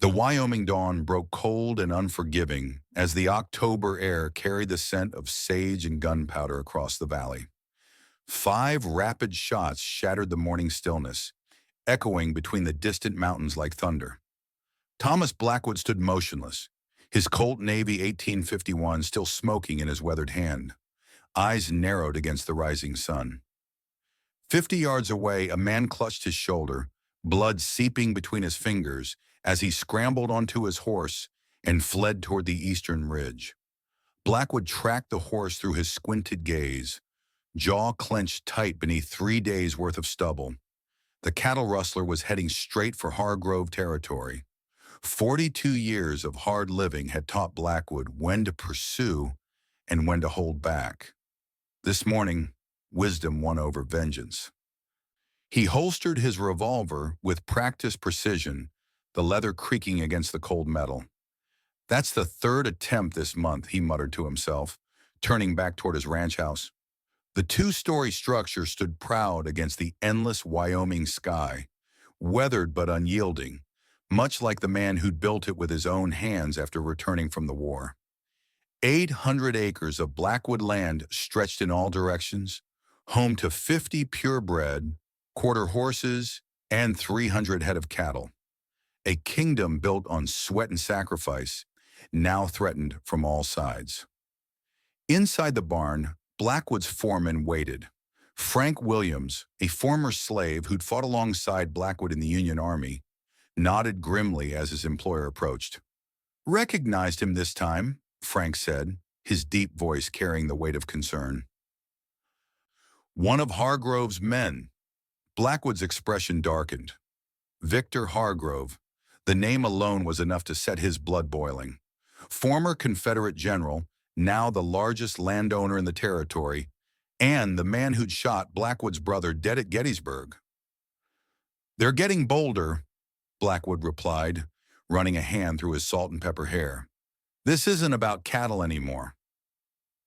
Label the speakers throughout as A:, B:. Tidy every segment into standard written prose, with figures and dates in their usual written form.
A: The Wyoming dawn broke cold and unforgiving as the October air carried the scent of sage and gunpowder across the valley. 5 rapid shots shattered the morning stillness, echoing between the distant mountains like thunder. Thomas Blackwood stood motionless, his Colt Navy 1851 still smoking in his weathered hand, eyes narrowed against the rising sun. 50 yards away, a man clutched his shoulder, blood seeping between his fingers as he scrambled onto his horse and fled toward the eastern ridge. Blackwood tracked the horse through his squinted gaze, jaw clenched tight beneath 3 days' worth of stubble. The cattle rustler was heading straight for Hargrove territory. 42 years of hard living had taught Blackwood when to pursue and when to hold back. This morning, wisdom won over vengeance. He holstered his revolver with practiced precision, the leather creaking against the cold metal. "That's the 3rd attempt this month," he muttered to himself, turning back toward his ranch house. The 2-story structure stood proud against the endless Wyoming sky, weathered but unyielding, much like the man who'd built it with his own hands after returning from the war. 800 acres of Blackwood land stretched in all directions, home to 50 purebred, quarter horses, and 300 head of cattle. A kingdom built on sweat and sacrifice, now threatened from all sides. Inside the barn, Blackwood's foreman waited. Frank Williams, a former slave who'd fought alongside Blackwood in the Union Army, nodded grimly as his employer approached. "Recognized him this time," Frank said, his deep voice carrying the weight of concern. "One of Hargrove's men." Blackwood's expression darkened. Victor Hargrove. The name alone was enough to set his blood boiling. Former Confederate general, now the largest landowner in the territory, and the man who'd shot Blackwood's brother dead at Gettysburg. "They're getting bolder," Blackwood replied, running a hand through his salt and pepper hair. "This isn't about cattle anymore."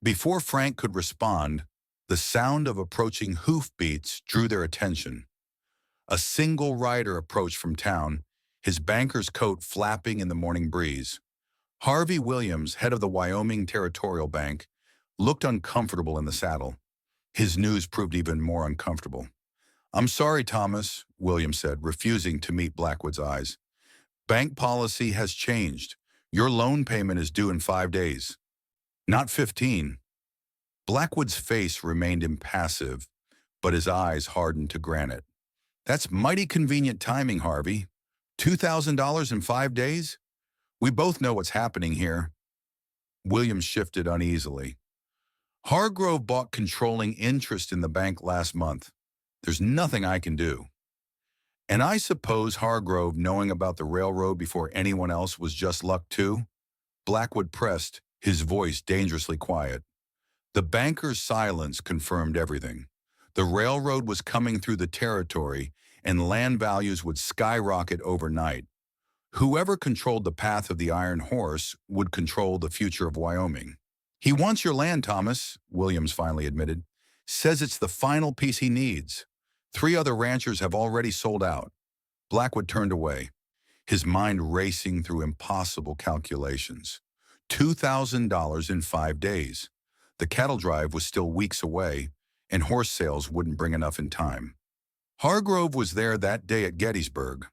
A: Before Frank could respond, the sound of approaching hoofbeats drew their attention. A single rider approached from town, his banker's coat flapping in the morning breeze. Harvey Williams, head of the Wyoming Territorial Bank, looked uncomfortable in the saddle. His news proved even more uncomfortable. "I'm sorry, Thomas," Williams said, refusing to meet Blackwood's eyes. "Bank policy has changed. Your loan payment is due in 5 days. Not 15. Blackwood's face remained impassive, but his eyes hardened to granite. "That's mighty convenient timing, Harvey. $2,000 in 5 days? We both know what's happening here." Williams shifted uneasily. "Hargrove bought controlling interest in the bank last month. There's nothing I can do." "And I suppose Hargrove knowing about the railroad before anyone else was just luck too?" Blackwood pressed, his voice dangerously quiet. The banker's silence confirmed everything. The railroad was coming through the territory, and land values would skyrocket overnight. Whoever controlled the path of the Iron Horse would control the future of Wyoming. "He wants your land, Thomas," Williams finally admitted. "Says it's the final piece he needs. 3 other ranchers have already sold out." Blackwood turned away, his mind racing through impossible calculations. $2,000 in 5 days. The cattle drive was still weeks away, and horse sales wouldn't bring enough in time. "Hargrove was there that day at Gettysburg,"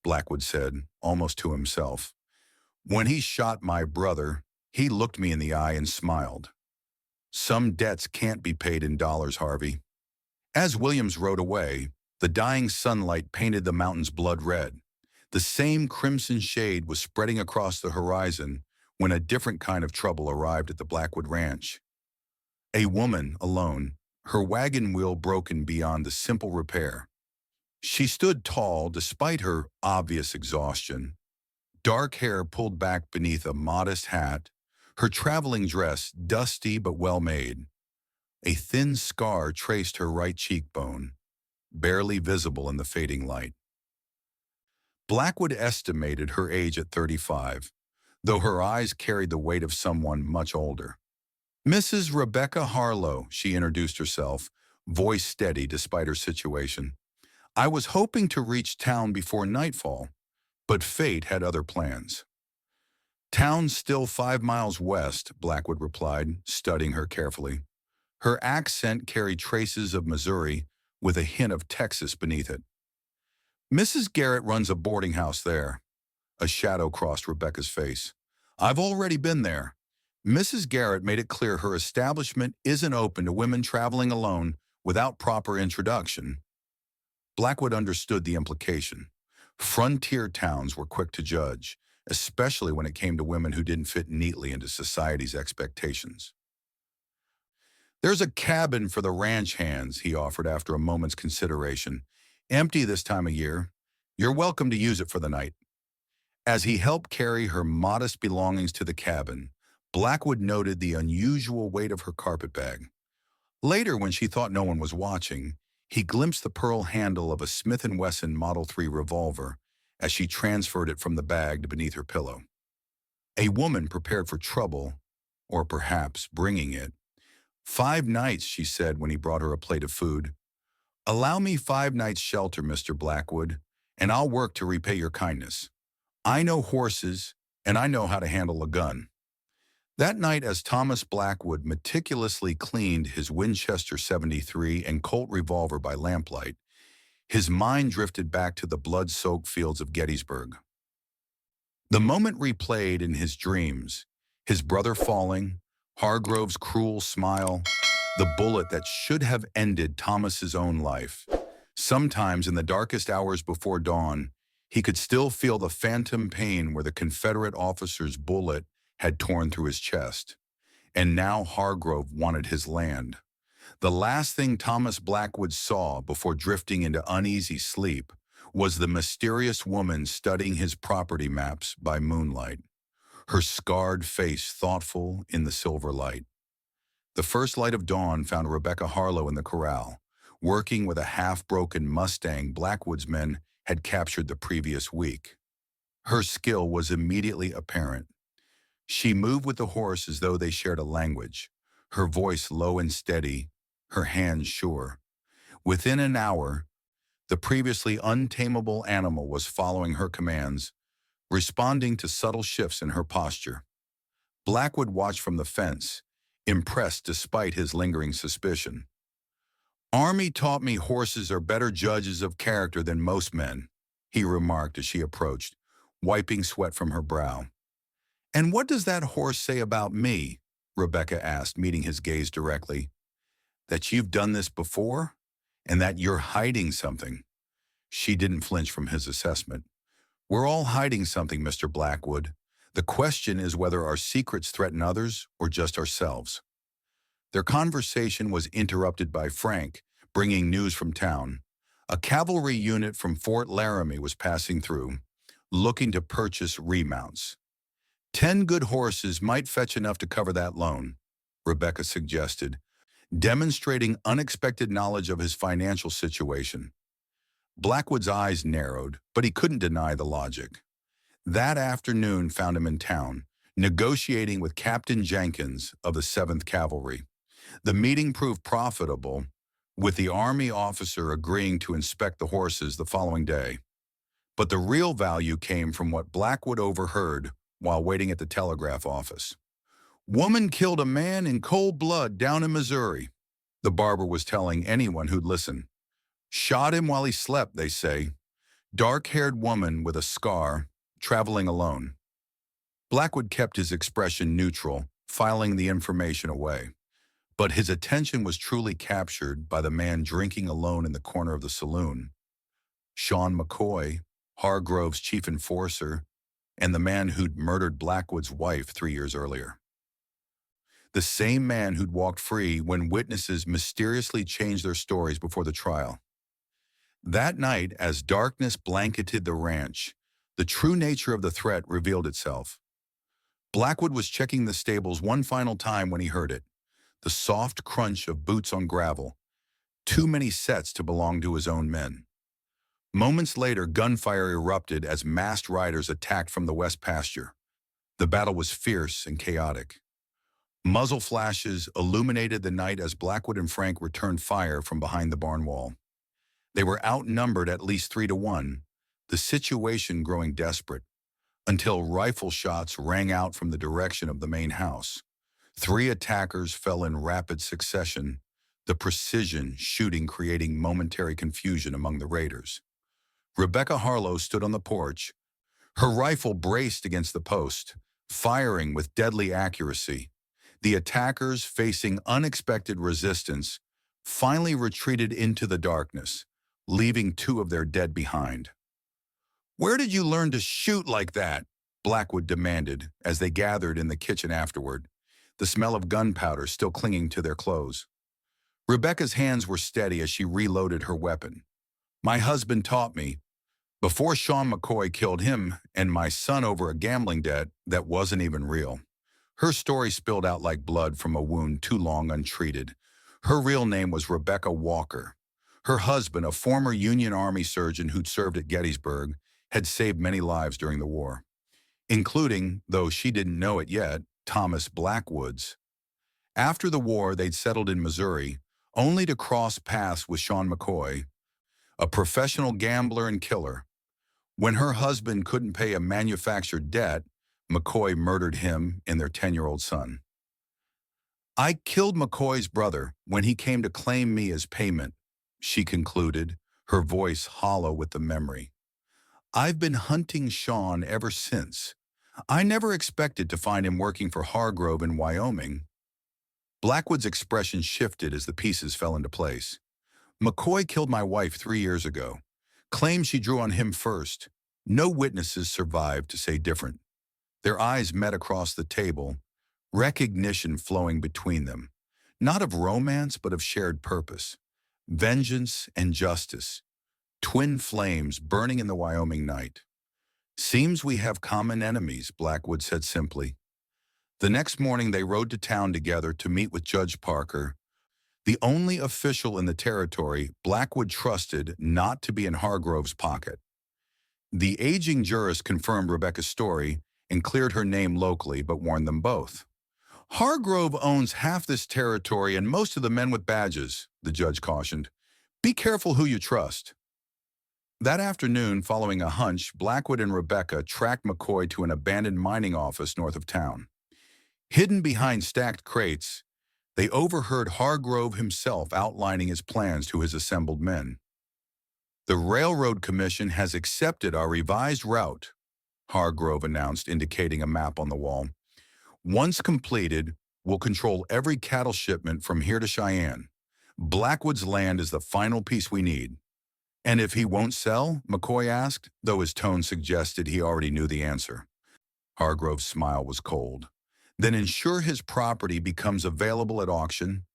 A: Blackwood said, almost to himself. "When he shot my brother, he looked me in the eye and smiled. Some debts can't be paid in dollars, Harvey." As Williams rode away, the dying sunlight painted the mountains blood red. The same crimson shade was spreading across the horizon when a different kind of trouble arrived at the Blackwood Ranch. A woman, alone, her wagon wheel broken beyond the simple repair. She stood tall despite her obvious exhaustion, dark hair pulled back beneath a modest hat, her traveling dress dusty but well-made. A thin scar traced her right cheekbone, barely visible in the fading light. Blackwood estimated her age at 35, though her eyes carried the weight of someone much older. "Mrs. Rebecca Harlow," she introduced herself, voice steady despite her situation. "I was hoping to reach town before nightfall. But fate had other plans. "Town's still 5 miles west," Blackwood replied, studying her carefully. Her accent carried traces of Missouri with a hint of Texas beneath it. "Mrs. Garrett runs a boarding house there." A shadow crossed Rebecca's face. "I've already been there. Mrs. Garrett made it clear her establishment isn't open to women traveling alone without proper introduction." Blackwood understood the implication. Frontier towns were quick to judge, especially when it came to women who didn't fit neatly into society's expectations. "There's a cabin for the ranch hands," he offered after a moment's consideration. "Empty this time of year. You're welcome to use it for the night." As he helped carry her modest belongings to the cabin, Blackwood noted the unusual weight of her carpet bag. Later, when she thought no one was watching, he glimpsed the pearl handle of a Smith & Wesson Model 3 revolver as she transferred it from the bag to beneath her pillow. A woman prepared for trouble, or perhaps bringing it. "5 nights," she said when he brought her a plate of food. "Allow me 5 nights' shelter, Mr. Blackwood, and I'll work to repay your kindness. I know horses, and I know how to handle a gun." That night, as Thomas Blackwood meticulously cleaned his Winchester 73 and Colt revolver by lamplight, his mind drifted back to the blood-soaked fields of Gettysburg. The moment replayed in his dreams, his brother falling, Hargrove's cruel smile, the bullet that should have ended Thomas's own life. Sometimes in the darkest hours before dawn, he could still feel the phantom pain where the Confederate officer's bullet had torn through his chest. And now Hargrove wanted his land. The last thing Thomas Blackwood saw before drifting into uneasy sleep was the mysterious woman studying his property maps by moonlight, her scarred face thoughtful in the silver light. The first light of dawn found Rebecca Harlow in the corral, working with a half-broken Mustang Blackwood's men had captured the previous week. Her skill was immediately apparent. She moved with the horse as though they shared a language, her voice low and steady, her hands sure. Within an hour, the previously untamable animal was following her commands, responding to subtle shifts in her posture. Blackwood watched from the fence, impressed despite his lingering suspicion. "Army taught me horses are better judges of character than most men," he remarked as she approached, wiping sweat from her brow. "And what does that horse say about me?" Rebecca asked, meeting his gaze directly. "That you've done this before? And that you're hiding something?" She didn't flinch from his assessment. "We're all hiding something, Mr. Blackwood. The question is whether our secrets threaten others or just ourselves." Their conversation was interrupted by Frank, bringing news from town. A cavalry unit from Fort Laramie was passing through, looking to purchase remounts. 10 good horses might fetch enough to cover that loan," Rebecca suggested, demonstrating unexpected knowledge of his financial situation. Blackwood's eyes narrowed, but he couldn't deny the logic. That afternoon found him in town, negotiating with Captain Jenkins of the 7th Cavalry. The meeting proved profitable, with the Army officer agreeing to inspect the horses the following day. But the real value came from what Blackwood overheard while waiting at the telegraph office. "Woman killed a man in cold blood down in Missouri," the barber was telling anyone who'd listen. "Shot him while he slept, they say. Dark-haired woman with a scar, traveling alone." Blackwood kept his expression neutral, filing the information away. But his attention was truly captured by the man drinking alone in the corner of the saloon. Sean McCoy, Hargrove's chief enforcer, and the man who'd murdered Blackwood's wife 3 years earlier. The same man who'd walked free when witnesses mysteriously changed their stories before the trial. That night, as darkness blanketed the ranch, the true nature of the threat revealed itself. Blackwood was checking the stables one final time when he heard it, the soft crunch of boots on gravel, too many sets to belong to his own men. Moments later, gunfire erupted as masked riders attacked from the west pasture. The battle was fierce and chaotic. Muzzle flashes illuminated the night as Blackwood and Frank returned fire from behind the barn wall. They were outnumbered at least 3-1, the situation growing desperate, until rifle shots rang out from the direction of the main house. Three attackers fell in rapid succession, the precision shooting creating momentary confusion among the raiders. Rebecca Harlow stood on the porch, her rifle braced against the post, firing with deadly accuracy. The attackers, facing unexpected resistance, finally retreated into the darkness, leaving two of their dead behind. "Where did you learn to shoot like that?" Blackwood demanded as they gathered in the kitchen afterward, the smell of gunpowder still clinging to their clothes. Rebecca's hands were steady as she reloaded her weapon. "My husband taught me. Before Sean McCoy killed him and my son over a gambling debt that wasn't even real." Her story spilled out like blood from a wound too long untreated. Her real name was Rebecca Walker. Her husband, a former Union Army surgeon who'd served at Gettysburg, had saved many lives during the war, including, though she didn't know it yet, Thomas Blackwood's. After the war, they'd settled in Missouri, only to cross paths with Sean McCoy, a professional gambler and killer. When her husband couldn't pay a manufactured debt, McCoy murdered him and their 10-year-old son. "I killed McCoy's brother when he came to claim me as payment," she concluded, her voice hollow with the memory. "I've been hunting Sean ever since. I never expected to find him working for Hargrove in Wyoming." Blackwood's expression shifted as the pieces fell into place. "McCoy killed my wife 3 years ago. Claimed she drew on him first. No witnesses survived to say different." Their eyes met across the table, recognition flowing between them, not of romance but of shared purpose. Vengeance and justice, twin flames burning in the Wyoming night. "Seems we have common enemies," Blackwood said simply. The next morning they rode to town together to meet with Judge Parker, the only official in the territory Blackwood trusted not to be in Hargrove's pocket. The aging jurist confirmed Rebecca's story and cleared her name locally, but warned them both. "Hargrove owns half this territory and most of the men with badges," the judge cautioned. "Be careful who you trust." That afternoon, following a hunch, Blackwood and Rebecca tracked McCoy to an abandoned mining office north of town. Hidden behind stacked crates, they overheard Hargrove himself outlining his plans to his assembled men. "The Railroad Commission has accepted our revised route," Hargrove announced, indicating a map on the wall. "Once completed, we'll control every cattle shipment from here to Cheyenne. Blackwood's land is the final piece we need." "And if he won't sell?" McCoy asked, though his tone suggested he already knew the answer. Hargrove's smile was cold. "Then ensure his property becomes available at auction.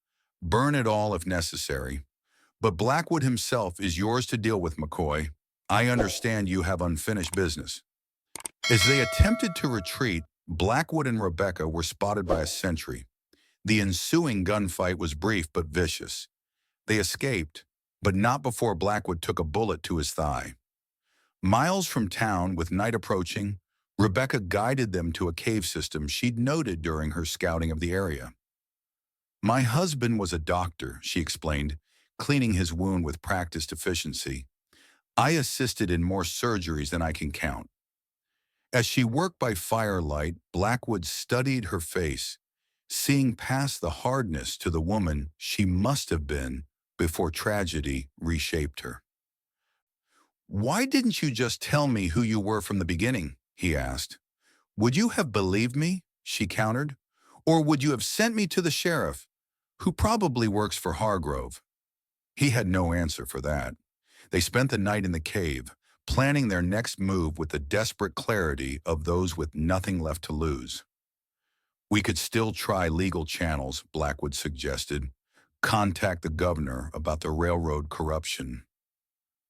A: Burn it all if necessary. But Blackwood himself is yours to deal with, McCoy. I understand you have unfinished business." As they attempted to retreat, Blackwood and Rebecca were spotted by a sentry. The ensuing gunfight was brief but vicious. They escaped, but not before Blackwood took a bullet to his thigh. Miles from town, with night approaching, Rebecca guided them to a cave system she'd noted during her scouting of the area. "My husband was a doctor," she explained, cleaning his wound with practiced efficiency. "I assisted in more surgeries than I can count." As she worked by firelight, Blackwood studied her face, seeing past the hardness to the woman she must have been before tragedy reshaped her. "Why didn't you just tell me who you were from the beginning?" he asked. "Would you have believed me?" she countered. "Or would you have sent me to the sheriff, who probably works for Hargrove?" He had no answer for that. They spent the night in the cave, planning their next move with the desperate clarity of those with nothing left to lose. "We could still try legal channels," Blackwood suggested. "Contact the governor about the railroad corruption."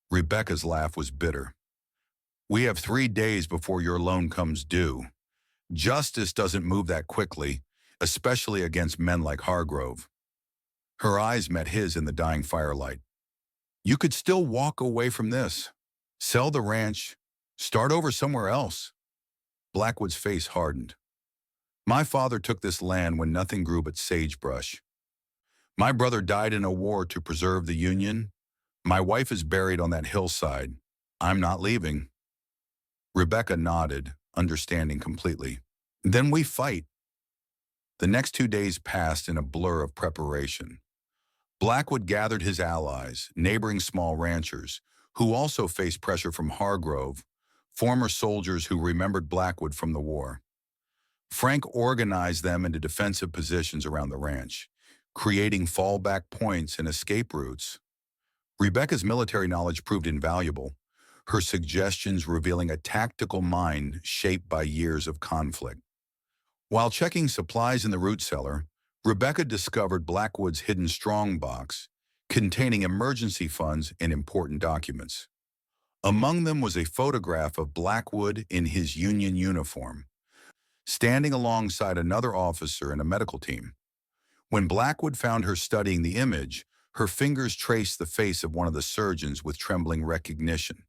A: Rebecca's laugh was bitter. "We have 3 days before your loan comes due. Justice doesn't move that quickly, especially against men like Hargrove." Her eyes met his in the dying firelight. "You could still walk away from this. Sell the ranch. Start over somewhere else." Blackwood's face hardened. "My father took this land when nothing grew but sagebrush. My brother died in a war to preserve the Union. My wife is buried on that hillside. I'm not leaving." Rebecca nodded, understanding completely. Then we fight. The next 2 days passed in a blur of preparation. Blackwood gathered his allies, neighboring small ranchers, who also faced pressure from Hargrove, former soldiers who remembered Blackwood from the war. Frank organized them into defensive positions around the ranch, creating fallback points and escape routes. Rebecca's military knowledge proved invaluable, her suggestions revealing a tactical mind shaped by years of conflict. While checking supplies in the root cellar, Rebecca discovered Blackwood's hidden strongbox, containing emergency funds and important documents. Among them was a photograph of Blackwood in his Union uniform, standing alongside another officer and a medical team. When Blackwood found her studying the image, her fingers traced the face of one of the surgeons with trembling recognition.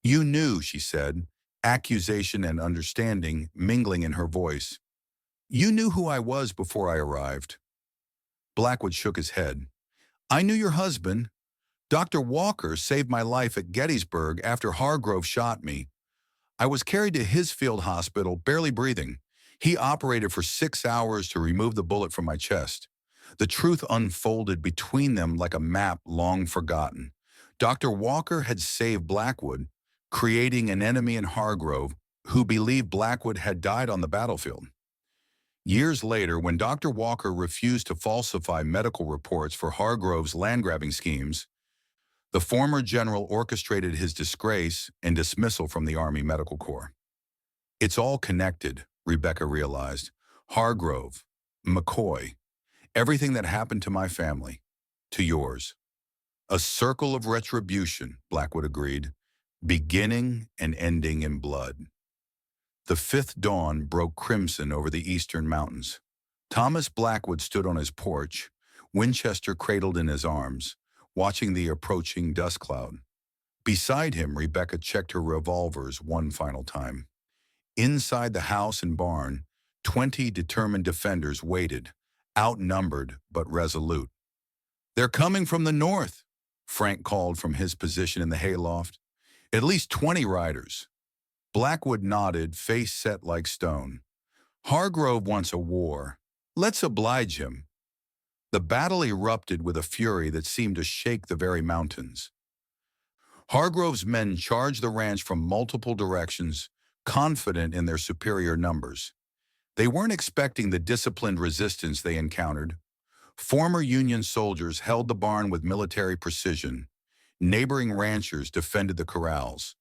A: "You knew," she said, accusation and understanding mingling in her voice. "You knew who I was before I arrived." Blackwood shook his head. "I knew your husband. Dr. Walker saved my life at Gettysburg after Hargrove shot me. I was carried to his field hospital, barely breathing. He operated for 6 hours to remove the bullet from my chest." The truth unfolded between them like a map long forgotten. Dr. Walker had saved Blackwood, creating an enemy in Hargrove who believed Blackwood had died on the battlefield. Years later, when Dr. Walker refused to falsify medical reports for Hargrove's land-grabbing schemes, the former general orchestrated his disgrace and dismissal from the Army Medical Corps. "It's all connected," Rebecca realized. "Hargrove, McCoy, everything that happened to my family, to yours. A circle of retribution," Blackwood agreed, "beginning and ending in blood." The fifth dawn broke crimson over the eastern mountains. Thomas Blackwood stood on his porch, Winchester cradled in his arms, watching the approaching dust cloud. Beside him, Rebecca checked her revolvers one final time. Inside the house and barn, 20 determined defenders waited, outnumbered but resolute. "They're coming from the north," Frank called from his position in the hayloft. "At least 20 riders." Blackwood nodded, face set like stone. "Hargrove wants a war. Let's oblige him." The battle erupted with a fury that seemed to shake the very mountains. Hargrove's men charged the ranch from multiple directions, confident in their superior numbers. They weren't expecting the disciplined resistance they encountered. Former Union soldiers held the barn with military precision. Neighboring ranchers defended the corrals.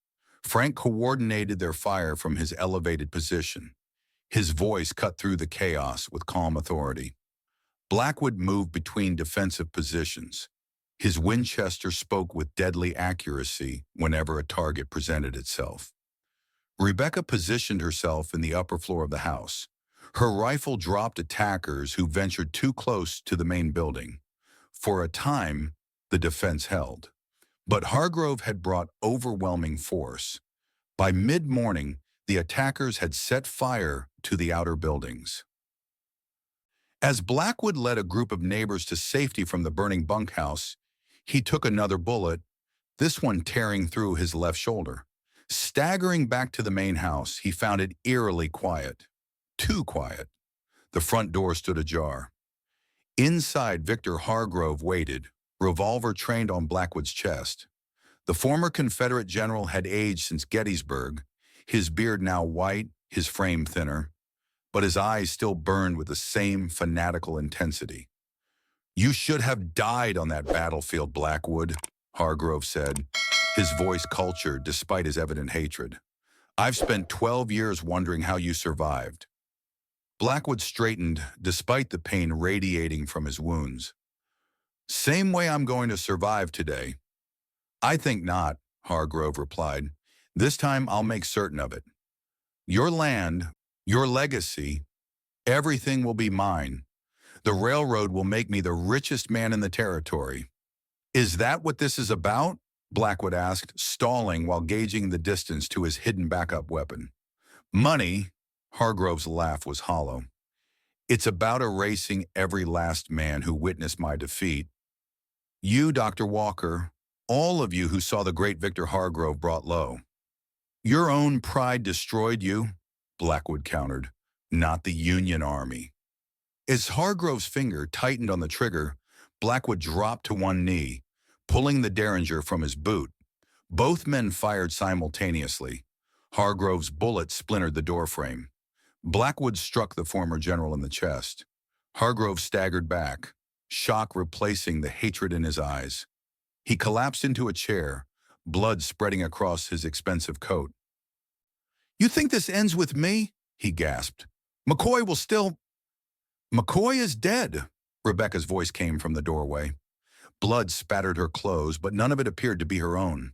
A: Frank coordinated their fire from his elevated position. His voice cut through the chaos with calm authority. Blackwood moved between defensive positions. His Winchester spoke with deadly accuracy whenever a target presented itself. Rebecca positioned herself in the upper floor of the house. Her rifle dropped attackers who ventured too close to the main building. For a time, the defense held. But Hargrove had brought overwhelming force. By mid-morning, the attackers had set fire to the outer buildings. As Blackwood led a group of neighbors to safety from the burning bunkhouse, he took another bullet, this one tearing through his left shoulder. Staggering back to the main house, he found it eerily quiet. Too quiet. The front door stood ajar. Inside, Victor Hargrove waited, revolver trained on Blackwood's chest. The former Confederate general had aged since Gettysburg, his beard now white, his frame thinner, but his eyes still burned with the same fanatical intensity. "You should have died on that battlefield, Blackwood," Hargrove said, his voice cultured despite his evident hatred. "I've spent 12 years wondering how you survived." Blackwood straightened despite the pain radiating from his wounds. "Same way I'm going to survive today." "I think not," Hargrove replied. "This time I'll make certain of it. Your land, your legacy, everything will be mine. The railroad will make me the richest man in the territory." "Is that what this is about?" Blackwood asked, stalling while gauging the distance to his hidden backup weapon. "Money," Hargrove's laugh was hollow. "It's about erasing every last man who witnessed my defeat. You, Dr. Walker, all of you who saw the great Victor Hargrove brought low. Your own pride destroyed you, Blackwood countered, not the Union Army. As Hargrove's finger tightened on the trigger, Blackwood dropped to one knee, pulling the derringer from his boot. Both men fired simultaneously. Hargrove's bullet splintered the doorframe. Blackwood struck the former general in the chest. Hargrove staggered back, shock replacing the hatred in his eyes. He collapsed into a chair, blood spreading across his expensive coat. "You think this ends with me?" he gasped. "McCoy will still—" "McCoy is dead," Rebecca's voice came from the doorway. Blood spattered her clothes, but none of it appeared to be her own.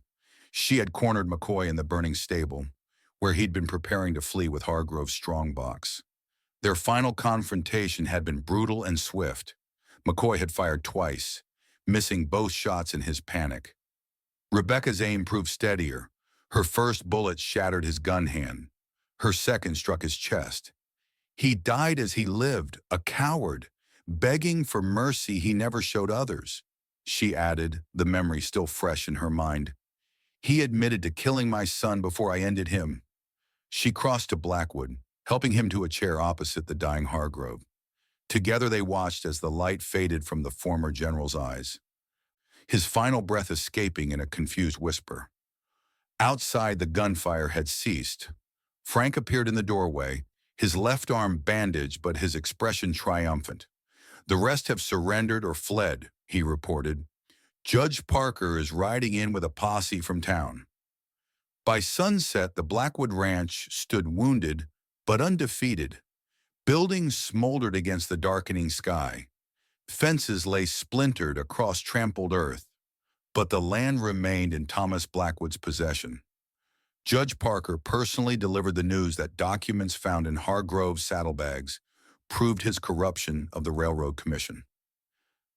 A: She had cornered McCoy in the burning stable, where he'd been preparing to flee with Hargrove's strongbox. Their final confrontation had been brutal and swift. McCoy had fired twice, missing both shots in his panic. Rebecca's aim proved steadier. Her first bullet shattered his gun hand. Her second struck his chest. He died as he lived, a coward, begging for mercy he never showed others. She added, the memory still fresh in her mind. He admitted to killing my son before I ended him. She crossed to Blackwood, helping him to a chair opposite the dying Hargrove. Together they watched as the light faded from the former general's eyes, his final breath escaping in a confused whisper. Outside, the gunfire had ceased. Frank appeared in the doorway, his left arm bandaged but his expression triumphant. "The rest have surrendered or fled," he reported. "Judge Parker is riding in with a posse from town." By sunset, the Blackwood Ranch stood wounded but undefeated. Buildings smoldered against the darkening sky. Fences lay splintered across trampled earth, but the land remained in Thomas Blackwood's possession. Judge Parker personally delivered the news that documents found in Hargrove's saddlebags proved his corruption of the Railroad Commission.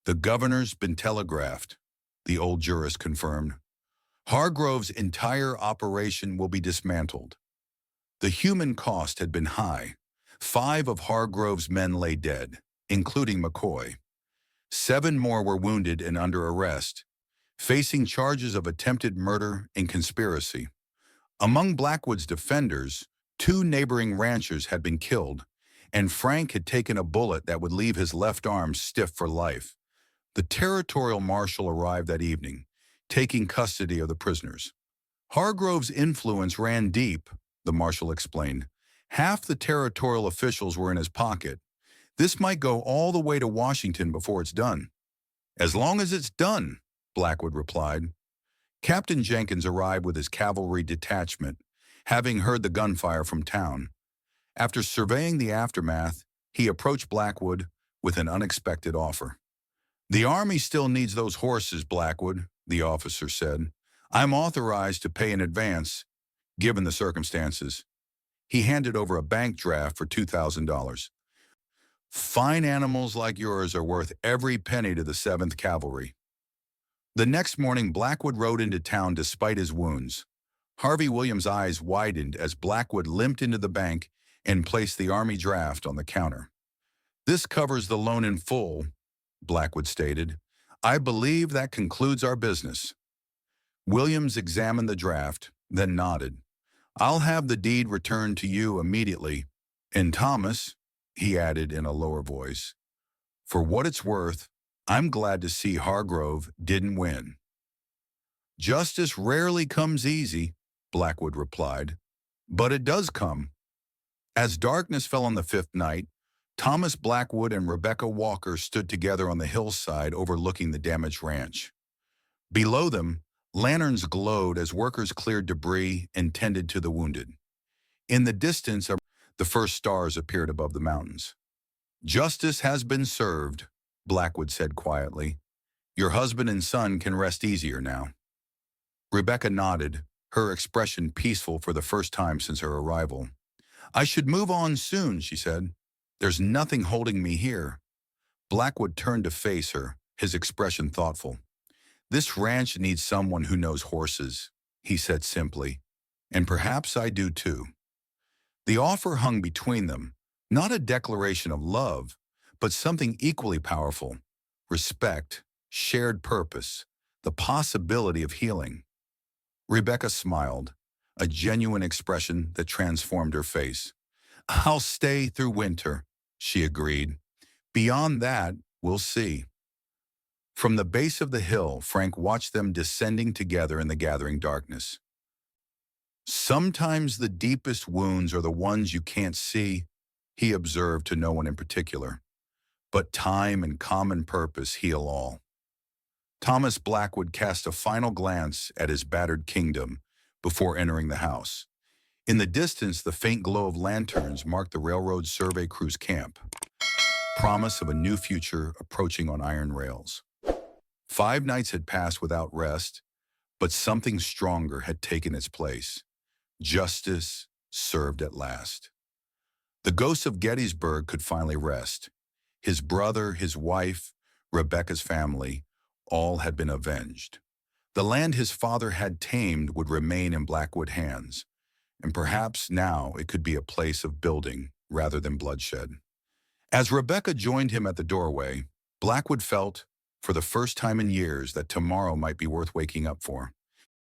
A: "The governor's been telegraphed," the old jurist confirmed. "Hargrove's entire operation will be dismantled." The human cost had been high. 5 of Hargrove's men lay dead, including McCoy. 7 more were wounded and under arrest, facing charges of attempted murder and conspiracy. Among Blackwood's defenders, 2 neighboring ranchers had been killed, and Frank had taken a bullet that would leave his left arm stiff for life. The territorial marshal arrived that evening, taking custody of the prisoners. Hargrove's influence ran deep, the marshal explained. Half the territorial officials were in his pocket. This might go all the way to Washington before it's done. "As long as it's done," Blackwood replied. Captain Jenkins arrived with his cavalry detachment, having heard the gunfire from town. After surveying the aftermath, he approached Blackwood with an unexpected offer. "The Army still needs those horses, Blackwood," the officer said. "I'm authorized to pay in advance, given the circumstances." He handed over a bank draft for $2,000. "Fine animals like yours are worth every penny to the 7th Cavalry." The next morning, Blackwood rode into town despite his wounds. Harvey Williams' eyes widened as Blackwood limped into the bank and placed the Army draft on the counter. "This covers the loan in full," Blackwood stated. "I believe that concludes our business." Williams examined the draft, then nodded. "I'll have the deed returned to you immediately. And Thomas," he added in a lower voice, "for what it's worth, I'm glad to see Hargrove didn't win." "Justice rarely comes easy," Blackwood replied, "but it does come." As darkness fell on the 5th night, Thomas Blackwood and Rebecca Walker stood together on the hillside overlooking the damaged ranch. Below them, lanterns glowed as workers cleared debris and tended to the wounded. In the distance, the first stars appeared above the mountains. "Justice has been served," Blackwood said quietly. "Your husband and son can rest easier now." Rebecca nodded, her expression peaceful for the first time since her arrival. "I should move on soon," she said. "There's nothing holding me here." Blackwood turned to face her, his expression thoughtful. "This ranch needs someone who knows horses," he said simply. "And perhaps I do too." The offer hung between them, not a declaration of love, but something equally powerful: respect, shared purpose, the possibility of healing. Rebecca smiled. a genuine expression that transformed her face. "I'll stay through winter," she agreed. "Beyond that, we'll see." From the base of the hill, Frank watched them descending together in the gathering darkness. "Sometimes the deepest wounds are the ones you can't see," he observed to no one in particular. "But time and common purpose heal all." Thomas Blackwood cast a final glance at his battered kingdom before entering the house. In the distance, the faint glow of lanterns marked the railroad survey crew's camp, promise of a new future approaching on iron rails. 5 nights had passed without rest, but something stronger had taken its place. Justice served at last. The ghost of Gettysburg could finally rest. His brother, his wife, Rebecca's family, all had been avenged. The land his father had tamed would remain in Blackwood hands, and perhaps now it could be a place of building rather than bloodshed. As Rebecca joined him at the doorway, Blackwood felt, for the first time in years, that tomorrow might be worth waking up for.